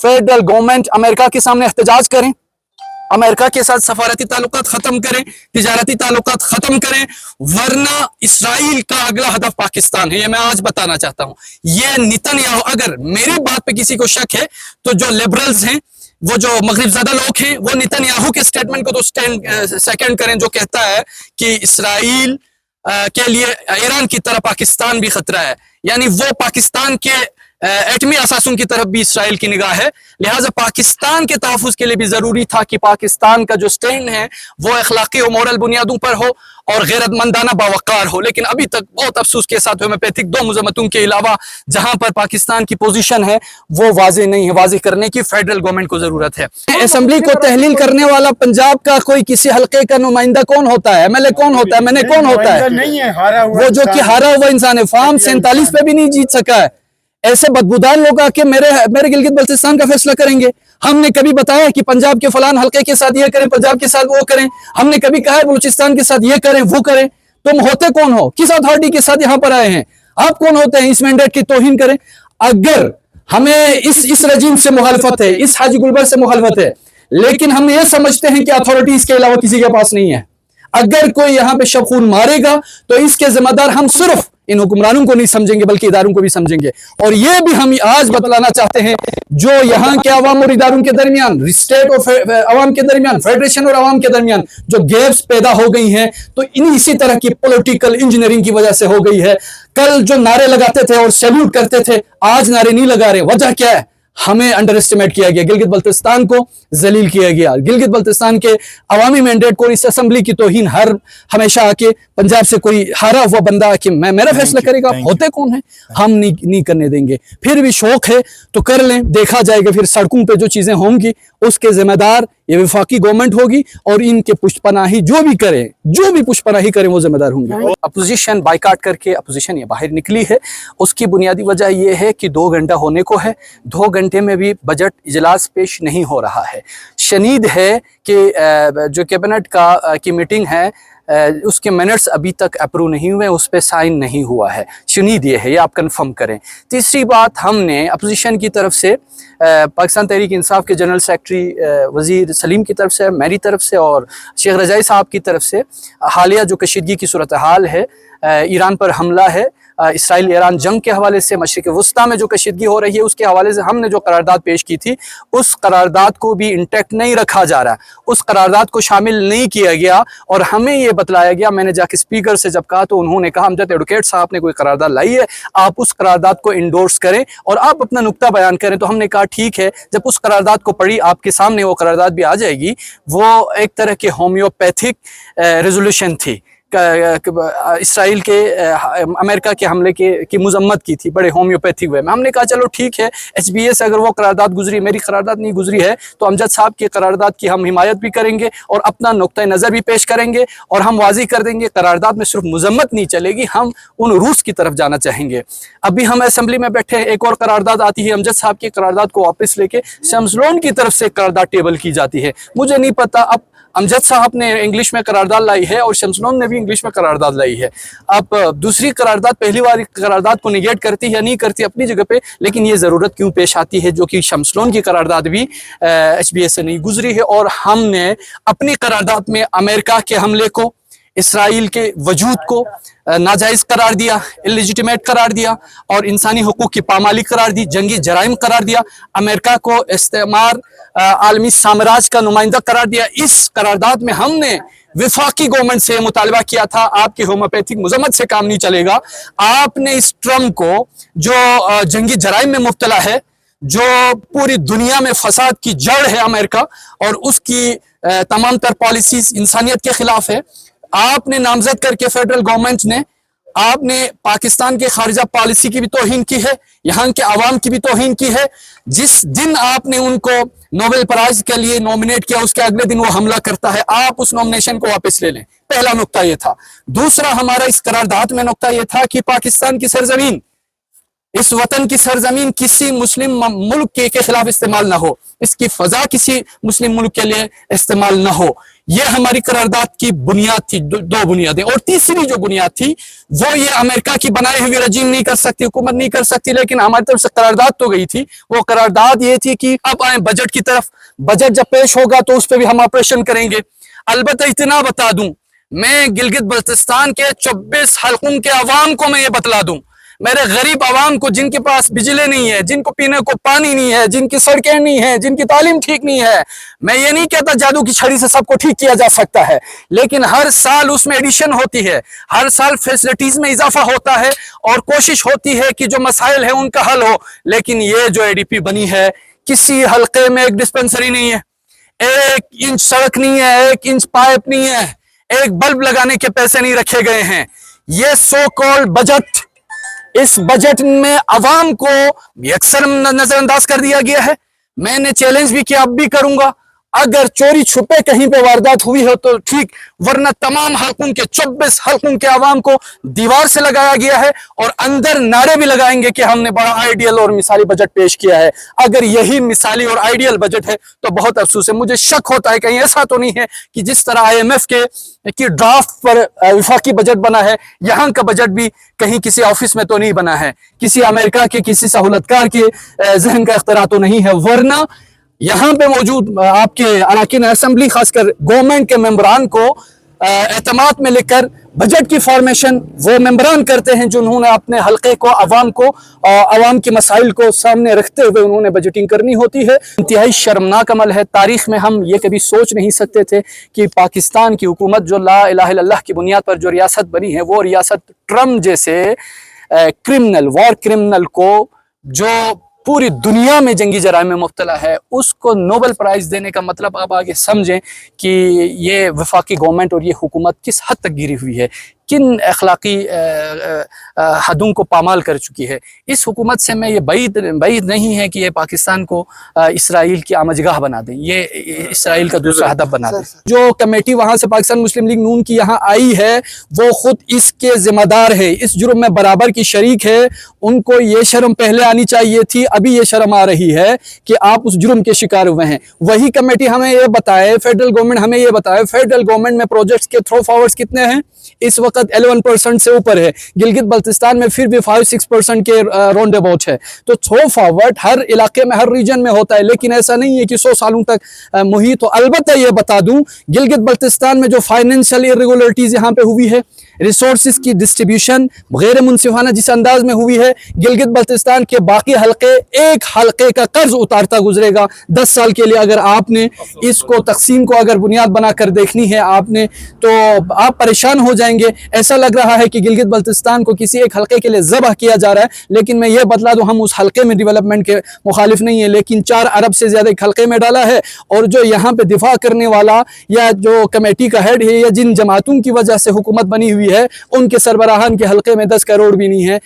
Federal government America के सामने एहतजाज करें, अमेरिका के साथ सफारती ताल्लुकात खत्म करें, तिजारती ताल्लुकात खत्म करें, वरना इसराइल का अगला हदफ पाकिस्तान है। ये मैं आज बताना चाहता हूं। ये नेतन्याहू, अगर मेरी बात पे किसी को शक है तो जो लिबरल्स हैं, वो जो मगरिब ज़्यादा लोग हैं, वो नेतन्याहू के स्टेटमेंट को तो सेकंड करें, जो कहता है कि इसराइल के लिए ईरान की तरह पाकिस्तान भी खतरा है। यानी वो पाकिस्तान के एटमी असासों की तरफ भी इसराइल की निगाह है। लिहाजा पाकिस्तान के तहफ़्फ़ुज़ के लिए भी ज़रूरी था कि पाकिस्तान का जो स्टैंड है वो अखलाकी और मोरल बुनियादों पर हो और गैरतमंदाना बावकार हो। लेकिन अभी तक बहुत अफसोस के साथ होम्योपैथिक 2 मज़म्मतों के अलावा जहां पर पाकिस्तान की पोजीशन है वो वाज़ेह नहीं है। वाज़ेह करने की फेडरल गवर्नमेंट को ज़रूरत है। असेंबली को तहलील करने वाला पंजाब का कोई किसी हल्के का नुमाइंदा कौन होता है? MLA कौन होता है? मैंने कौन होता है? वो जो कि हारा हुआ इंसान है, फॉर्म 47 पे भी नहीं जीत सका है। ऐसे बदबूदार लोग आके मेरे गिलगित बल्तिस्तान का फैसला करेंगे। हमने कभी बताया कि पंजाब के फलान हल्के के साथ ये करें, पंजाब के साथ वो करें? हमने कभी कहा है बलूचिस्तान के साथ ये करें वो करें? तुम होते कौन हो? किस अथॉरिटी के साथ यहाँ पर आए हैं? आप कौन होते हैं इस मैंडेट की तौहीन करें? अगर हमें इस रजीम से मुखालफत है, इस हाजी गुलबर से मुखालफत है, लेकिन हम ये समझते हैं कि अथॉरिटी इसके अलावा किसी के पास नहीं है, अगर कोई यहाँ पे शब खून मारेगा तो इसके जिम्मेदार हम सिर्फ इन हुक्मरानों को नहीं समझेंगे बल्कि इदारों को भी समझेंगे। और ये भी हम आज बतलाना चाहते हैं, जो यहाँ के अवाम और इदारों के दरमियान, स्टेट और अवाम के दरमियान, फेडरेशन और अवाम के दरमियान जो गैप्स पैदा हो गई हैं, तो इसी तरह की पॉलिटिकल इंजीनियरिंग की वजह से हो गई है। कल जो नारे लगाते थे और सैल्यूट करते थे, आज नारे नहीं लगा रहे। वजह क्या है? हमें अंडर एस्टिमेट किया गया, गिलगित बल्तिस्तान को जलील किया गया, गिलगित बल्तिस्तान के अवामी मैंडेट को, इस असेंबली की तौहीन हमेशा आके पंजाब से कोई हारा हुआ बंदा आके मेरा फैसला करेगा। होते कौन है? हम नहीं करने देंगे। फिर भी शौक है तो कर लें, देखा जाएगा। फिर सड़कों पे जो चीजें होंगी उसके जिम्मेदार ये वफाकी गवर्नमेंट होगी और इनके पुष्पनाही जो भी पुष्पनाही करें वो जिम्मेदार होंगे। अपोजिशन बाइकाट करके अपोजिशन ये बाहर निकली है। उसकी बुनियादी वजह यह है कि 2 घंटा होने को है, 2 घंटे में भी बजट इजलास पेश नहीं हो रहा है। शनीद है कि जो कैबिनेट की मीटिंग है उसके मिनट्स अभी तक अप्रूव नहीं हुए, उस पर साइन नहीं हुआ है। शनीद ये है, ये आप कंफर्म करें। तीसरी बात, हमने अपोजिशन की तरफ से पाकिस्तान तहरीक इंसाफ के जनरल सेक्रेटरी वज़ीर सलीम की तरफ से, मेरी तरफ से और शेख रजाई साहब की तरफ से हालिया जो कशीदगी की सूरत हाल है, ईरान पर हमला है, इसराइल ईरान जंग के हवाले से, मशरिक़ वस्ता में जो कशीदगी हो रही है उसके हवाले से हमने जो करारदाद पेश की थी, उस करारदाद को भी इंटैक्ट नहीं रखा जा रहा, उस करारदाद को शामिल नहीं किया गया। और हमें ये बतलाया गया, मैंने जाके स्पीकर से जब कहा तो उन्होंने कहा अमजद एडवोकेट साहब ने कोई करारदाद लाई है, आप उस करारदाद को इंडोर्स करें और आप अपना नुक्ता बयान करें। तो हमने कहा ठीक है। जब उस करारदाद को पढ़ी, आपके सामने वो करारदाद भी आ जाएगी। वो एक तरह की होम्योपैथिक रेजोल्यूशन थी, इसराइल के अमेरिका के हमले की मजम्मत की थी बड़े होम्योपैथिक वे में। हमने कहा चलो ठीक है, HBA अगर वो करारदाद गुजरी, मेरी करारदाद नहीं गुजरी है, तो अमजद साहब की करारदाद की हम हिमायत भी करेंगे और अपना नुक्ता नज़र भी पेश करेंगे और हम वाज़ी कर देंगे करारदाद में सिर्फ मजम्मत नहीं चलेगी, हम उन रूस की तरफ जाना चाहेंगे। अभी हम असेंबली में बैठे हैं, एक और करारदाद आती है, अमजद साहब की करारदाद को वापस लेके शम्सलोन की तरफ से करारदाद टेबल की जाती है। मुझे नहीं पता, अब अमजद साहब ने इंग्लिश में करारदाद लाई है और शम्सलोन ने भी इंग्लिश में करारदाद लाई है। अब दूसरी करारदाद पहली वाली करारदाद को निगेट करती है या नहीं करती अपनी जगह पे, लेकिन ये ज़रूरत क्यों पेश आती है जो कि शम्सलोन की करारदाद भी HBA से नहीं गुजरी है। और हमने अपनी करारदाद में अमेरिका के हमले को, इसराइल के वजूद को नाजायज़ करार दिया, इलिजिटिमेट करार दिया और इंसानी हुकूक की पामाली करार दी, जंगी जराइम करार दिया, अमेरिका को इस्तेमार आलमी साम्राज्य का नुमाइंदा करार दिया। इस करारदाद में हमने विफाकी गवर्नमेंट से मुतालबा किया था, आपकी होम्योपैथिक मजम्मत से काम नहीं चलेगा। आपने इस ट्रम्प को जो जंगी जराइम में मुब्तला है, जो पूरी दुनिया में फसाद की जड़ है अमेरिका और उसकी तमाम तर पॉलिसीज इंसानियत के खिलाफ है, आपने नामजद करके फेडरल गवर्नमेंट ने आपने पाकिस्तान के खारिजा पॉलिसी की भी तौहीन की है, यहाँ के अवाम की भी तौहीन की है। जिस दिन आपने उनको नोबेल प्राइज के लिए नॉमिनेट किया उसके अगले दिन वो हमला करता है, आप उस नॉमिनेशन को वापस ले लें। पहला नुक्ता ये था। दूसरा, हमारा इस करारदाद में नुक्ता ये था कि पाकिस्तान की सरजमीन, इस वतन की सरजमीन किसी मुस्लिम मुल्क के खिलाफ इस्तेमाल ना हो, इसकी फजा किसी मुस्लिम मुल्क के लिए इस्तेमाल ना हो। یہ ہماری قرارداد کی بنیاد تھی، دو بنیادیں. اور تیسری جو بنیاد تھی وہ یہ امریکہ کی بنائی ہوئی رجیم نہیں کر سکتی، حکومت نہیں کر سکتی، لیکن ہماری طرف سے قرارداد تو گئی تھی. وہ قرارداد یہ تھی کہ اب آئیں بجٹ کی طرف. بجٹ جب پیش ہوگا تو اس پہ بھی ہم آپریشن کریں گے. البتہ اتنا بتا دوں، میں گلگت بلتستان کے 24 حلقوں کے عوام کو میں یہ بتلا دوں، میرے غریب عوام کو جن کے پاس بجلی نہیں ہے، جن کو پینے کو پانی نہیں ہے، جن کی سڑکیں نہیں ہیں، جن کی تعلیم ٹھیک نہیں ہے، میں یہ نہیں کہتا جادو کی چھڑی سے سب کو ٹھیک کیا جا سکتا ہے، لیکن ہر سال اس میں ایڈیشن ہوتی ہے، ہر سال فیسلٹیز میں اضافہ ہوتا ہے اور کوشش ہوتی ہے کہ جو مسائل ہیں ان کا حل ہو. لیکن یہ جو اے ڈی پی بنی ہے، کسی حلقے میں ایک ڈسپنسری نہیں ہے، 1 انچ سڑک نہیں ہے، 1 انچ پائپ نہیں ہے، ایک بلب لگانے کے پیسے نہیں رکھے گئے ہیں. یہ سو کال بجٹ، اس بجٹ میں عوام کو اکثر نظر انداز کر دیا گیا ہے. میں نے چیلنج بھی کیا، اب بھی کروں گا، اگر چوری چھپے کہیں پہ واردات ہوئی ہو تو ٹھیک، ورنہ تمام حلقوں کے 24 حلقوں کے عوام کو دیوار سے لگایا گیا ہے اور اندر نعرے بھی لگائیں گے کہ ہم نے بڑا آئیڈیل اور مثالی بجٹ پیش کیا ہے. اگر یہی مثالی اور آئیڈیل بجٹ ہے تو بہت افسوس ہے. مجھے شک ہوتا ہے کہیں ایسا تو نہیں ہے کہ جس طرح IMF کی ڈرافٹ پر وفاقی بجٹ بنا ہے، یہاں کا بجٹ بھی کہیں کسی آفس میں تو نہیں بنا ہے، کسی امریکہ کے کسی سہولتکار کے ذہن کا اختراع تو نہیں ہے. ورنہ یہاں پہ موجود آپ کے اراکین اسمبلی، خاص کر گورنمنٹ کے ممبران کو اعتماد میں لے کر بجٹ کی فارمیشن وہ ممبران کرتے ہیں جنہوں نے اپنے حلقے کو، عوام کے مسائل کو سامنے رکھتے ہوئے انہوں نے بجٹنگ کرنی ہوتی ہے. انتہائی شرمناک عمل ہے. تاریخ میں ہم یہ کبھی سوچ نہیں سکتے تھے کہ پاکستان کی حکومت جو لا الہ الا اللہ کی بنیاد پر جو ریاست بنی ہے، وہ ریاست ٹرمپ جیسے وار کرمنل کو، جو پوری دنیا میں جنگی جرائم میں مبتلا ہے، اس کو نوبل پرائز دینے کا مطلب آپ آگے سمجھیں کہ یہ وفاقی گورنمنٹ اور یہ حکومت کس حد تک گری ہوئی ہے، کن اخلاقی حدوں کو پامال کر چکی ہے. اس حکومت سے میں یہ بعید نہیں ہے کہ یہ پاکستان کو اسرائیل کی آمجگاہ بنا دیں، یہ اسرائیل کا دوسرا ہدف بنا دیں. جو کمیٹی وہاں سے پاکستان مسلم لیگ نون کی یہاں آئی ہے، وہ خود اس کے ذمہ دار ہے، اس جرم میں برابر کی شریک ہے. ان کو یہ شرم پہلے آنی چاہیے تھی، ابھی یہ شرم آ رہی ہے کہ آپ اس جرم کے شکار ہوئے ہیں. وہی کمیٹی ہمیں یہ بتائے، فیڈرل گورنمنٹ ہمیں یہ بتائے، فیڈرل گورنمنٹ میں پروجیکٹس کے تھرو فارورڈز کتنے ہیں؟ اس وقت 11% سے اوپر ہے. گلگت بلتستان میں پھر بھی 5-6% کے راؤنڈ اباؤٹ ہے. تو تھرو فارورڈ ہر علاقے میں، ہر ریجن میں ہوتا ہے، لیکن ایسا نہیں ہے کہ 100 سالوں تک محیط ہو. البتہ یہ بتا دوں، گلگت بلتستان میں جو فائنینشیل irregularities یہاں پہ ہوئی ہے، ریسورسز کی ڈسٹریبیوشن غیر منصفانہ جس انداز میں ہوئی ہے، گلگت بلتستان کے باقی حلقے ایک حلقے کا قرض اتارتا گزرے گا 10 سال کے لیے. اگر آپ نے اس کو تقسیم کو اگر بنیاد بنا کر دیکھنی ہے آپ نے، تو آپ پریشان ہو جائیں گے. ایسا لگ رہا ہے کہ گلگت بلتستان کو کسی ایک حلقے کے لیے ذبح کیا جا رہا ہے. لیکن میں یہ بتلا دوں، ہم اس حلقے میں ڈیولپمنٹ کے مخالف نہیں ہیں، لیکن 4 ارب سے زیادہ ایک حلقے میں ڈالا ہے. اور جو یہاں پہ دفاع کرنے والا یا جو کمیٹی کا ہیڈ ہے یا جن جماعتوں کی وجہ سے حکومت بنی ہوئی ہے، ان کے سربراہان کے حلقے میں 10 کروڑ بھی نہیں ہے.